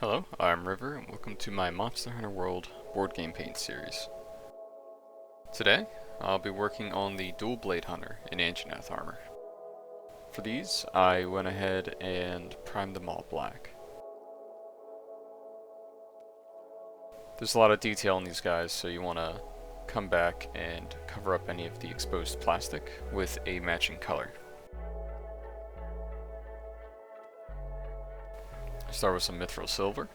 Hello, I'm River, and welcome to my Monster Hunter World board game paint series. Today, I'll be working on the Dual Blade Hunter in Anjanath armor. For these, I went ahead and primed them all black. There's a lot of detail in these guys, so you want to come back and cover up any of the exposed plastic with a matching color. I start with some mithril silver,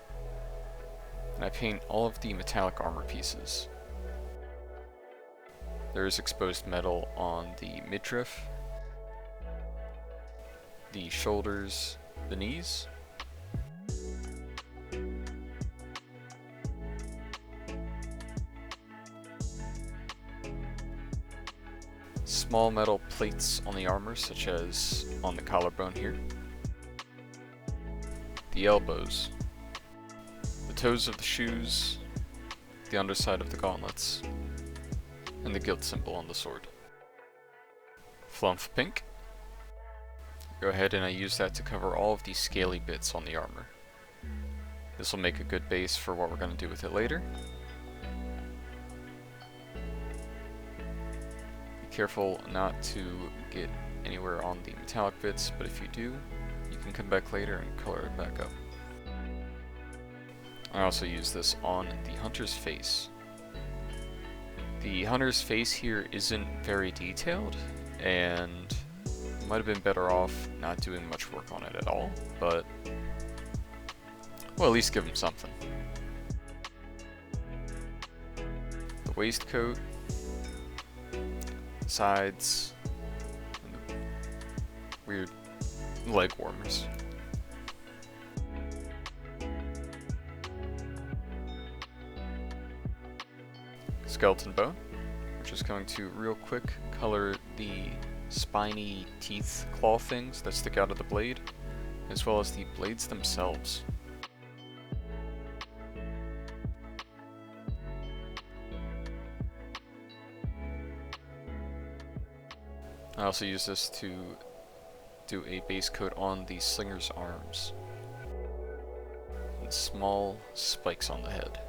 and I paint all of the metallic armor pieces. There is exposed metal on the midriff, the shoulders, the knees, small metal plates on the armor, such as on the collarbone here, the elbows, the toes of the shoes, the underside of the gauntlets, and the guild symbol on the sword. Flumph pink. Go ahead and I use that to cover all of the scaly bits on the armor. This will make a good base for what we're going to do with it later. Be careful not to get anywhere on the metallic bits, but if you do, you can come back later and color it back up. I also use this on the hunter's face. The hunter's face here isn't very detailed, and might have been better off not doing much work on it at all, but well, at least give him something. The waistcoat, sides, and the weird leg warmers. Skeleton bone. We're just going to real quick color the spiny teeth claw things that stick out of the blade, as well as the blades themselves. I also use this to do a base coat on the slinger's arms, and small spikes on the head.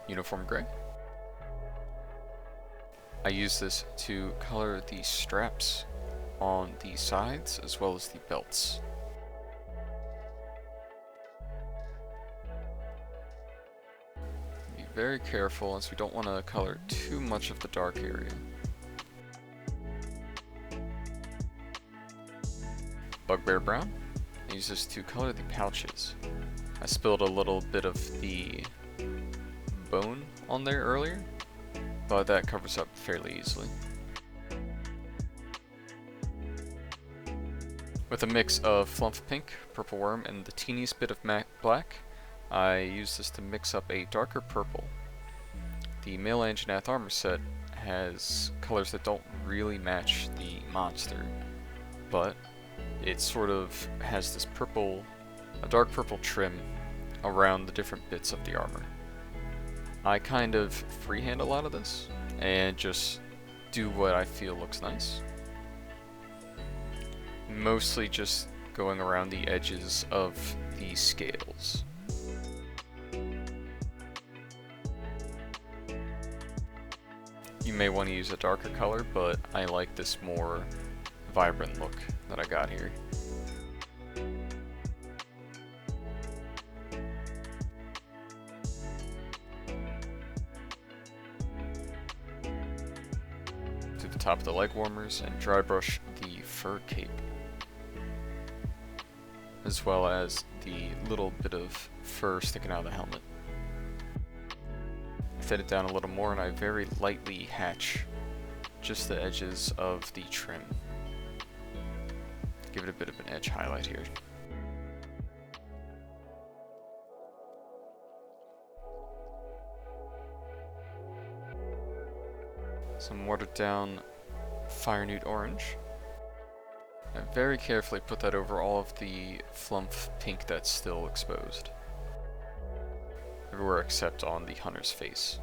Uniform gray. I use this to color the straps on the sides as well as the belts. Be very careful as we don't want to color too much of the dark area. Bugbear brown. I use this to color the pouches. I spilled a little bit of the bone on there earlier, but that covers up fairly easily. With a mix of Flumph pink, purple worm, and the teeniest bit of matte black, I use this to mix up a darker purple. The male Anjanath armor set has colors that don't really match the monster, but it sort of has this purple, a dark purple trim around the different bits of the armor. I kind of freehand a lot of this and just do what I feel looks nice. Mostly just going around the edges of the scales. You may want to use a darker color, but I like this more vibrant look that I got here. To the top of the leg warmers and dry brush the fur cape, as well as the little bit of fur sticking out of the helmet. Thin it down a little more and I very lightly hatch just the edges of the trim. Give it a bit of an edge highlight here. Some watered down fire newt orange. I very carefully put that over all of the Flumph pink that's still exposed. Everywhere except on the hunter's face.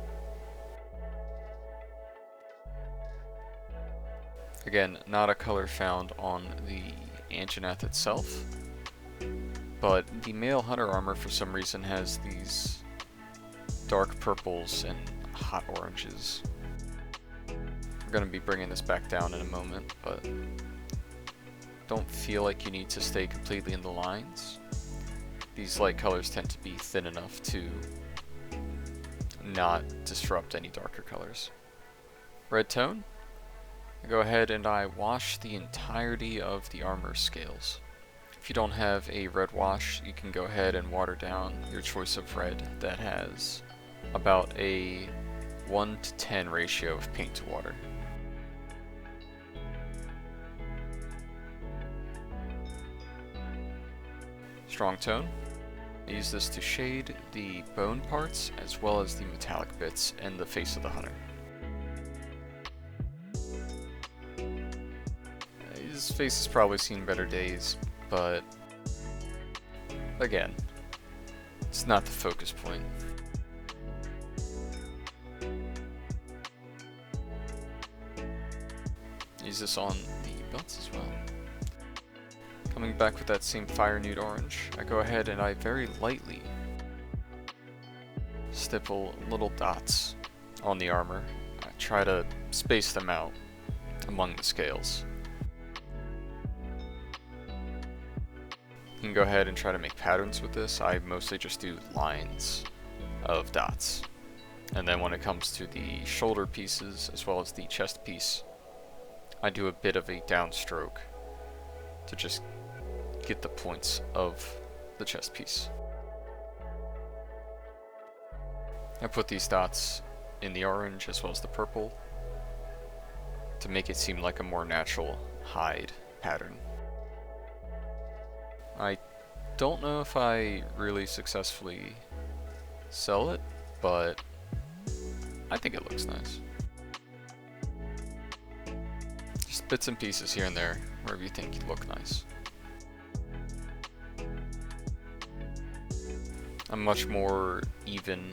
Again, not a color found on the Anjanath itself, but the male hunter armor for some reason has these dark purples and hot oranges. We're going to be bringing this back down in a moment, but don't feel like you need to stay completely in the lines. These light colors tend to be thin enough to not disrupt any darker colors. Red tone, I go ahead and I wash the entirety of the armor scales. If you don't have a red wash, you can go ahead and water down your choice of red that has about a 1 to 10 ratio of paint to water. Strong tone. I use this to shade the bone parts as well as the metallic bits and the face of the hunter. His face has probably seen better days, but again, it's not the focus point. Use this on the belts as well. Coming back with that same fire nude orange, I go ahead and I very lightly stipple little dots on the armor. I try to space them out among the scales. You can go ahead and try to make patterns with this. I mostly just do lines of dots. And then when it comes to the shoulder pieces as well as the chest piece, I do a bit of a downstroke to just get the points of the chest piece. I put these dots in the orange as well as the purple to make it seem like a more natural hide pattern. I don't know if I really successfully sell it, but I think it looks nice. Just bits and pieces here and there, wherever you think you look nice. I'm much more even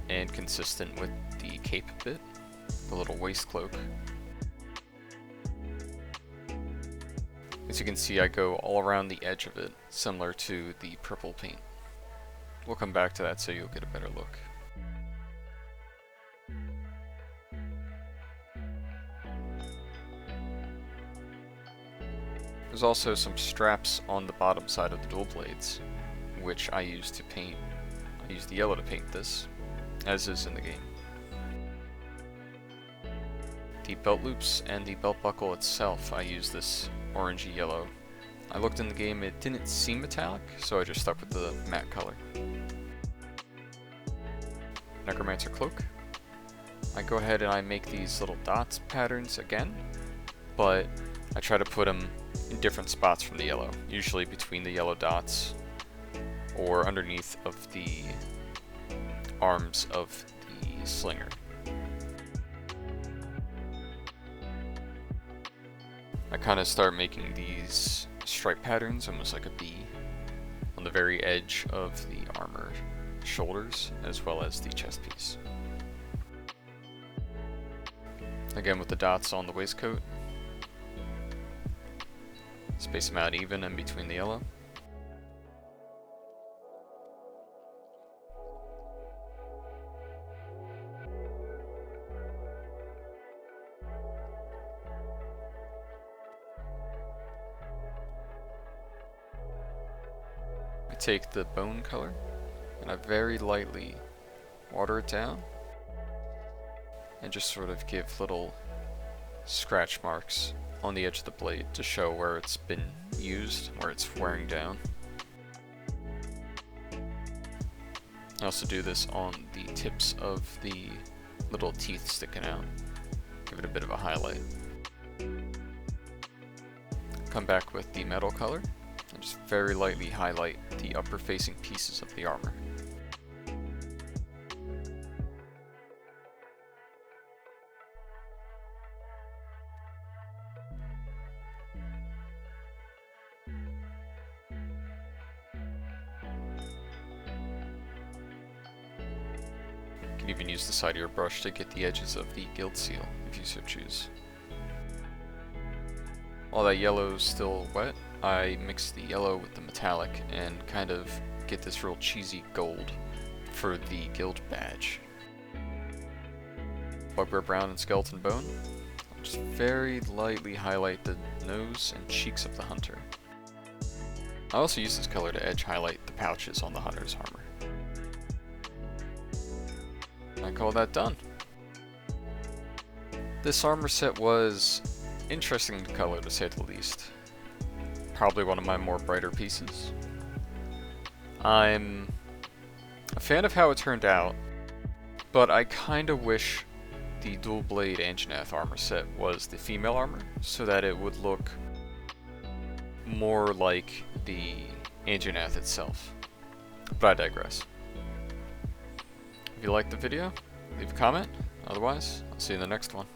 and consistent with the cape bit, the little waist cloak. As you can see, I go all around the edge of it, similar to the purple paint. We'll come back to that so you'll get a better look. There's also some straps on the bottom side of the dual blades, which I use to paint. I use the yellow to paint this, as is in the game. The belt loops and the belt buckle itself, I use this orangey yellow. I looked in the game, it didn't seem metallic, so I just stuck with the matte color. Necromancer cloak. I go ahead and I make these little dots patterns again, but I try to put them in different spots from the yellow, usually between the yellow dots or underneath of the arms of the slinger. I kind of start making these stripe patterns, almost like a bee, on the very edge of the armor shoulders as well as the chest piece. Again with the dots on the waistcoat. Space them out even in between the yellow. I take the bone color and I very lightly water it down and just sort of give little scratch marks on the edge of the blade to show where it's been used, where it's wearing down. I also do this on the tips of the little teeth sticking out, give it a bit of a highlight. Come back with the metal color and just very lightly highlight the upper facing pieces of the armor. You can even use the side of your brush to get the edges of the guild seal, if you so choose. While that yellow is still wet, I mix the yellow with the metallic and kind of get this real cheesy gold for the guild badge. Bugbear brown and skeleton bone. I'll just very lightly highlight the nose and cheeks of the hunter. I also use this color to edge highlight the pouches on the hunter's armor. I call that done. This armor set was interesting to color, to say the least. Probably one of my more brighter pieces. I'm a fan of how it turned out, but I kinda wish the dual blade Anjanath armor set was the female armor, so that it would look more like the Anjanath itself. But I digress. If you liked the video, leave a comment. Otherwise, I'll see you in the next one.